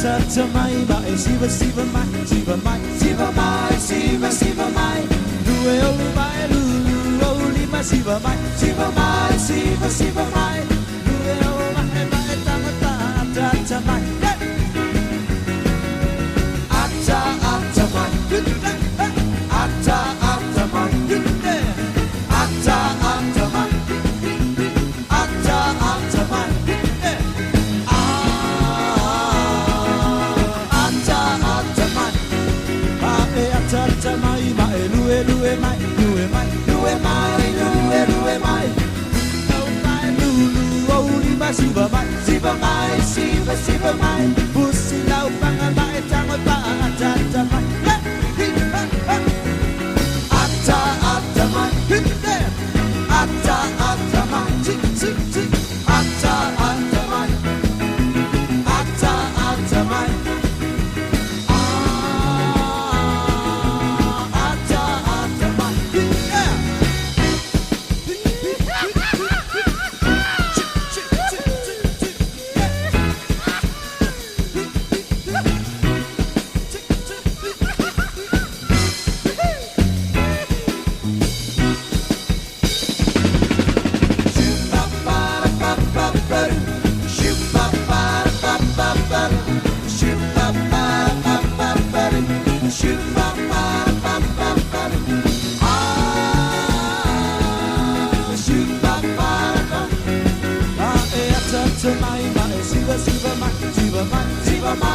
ta mai mai siva mai lue o mai lu o li mai siva mai lue o mai mai ta mai ata mai ata mai ata mai Siva mai pusi lau panga mai tango pa ata mai ata mai ata mai tik ata mai ata mai ata mai Siva mai,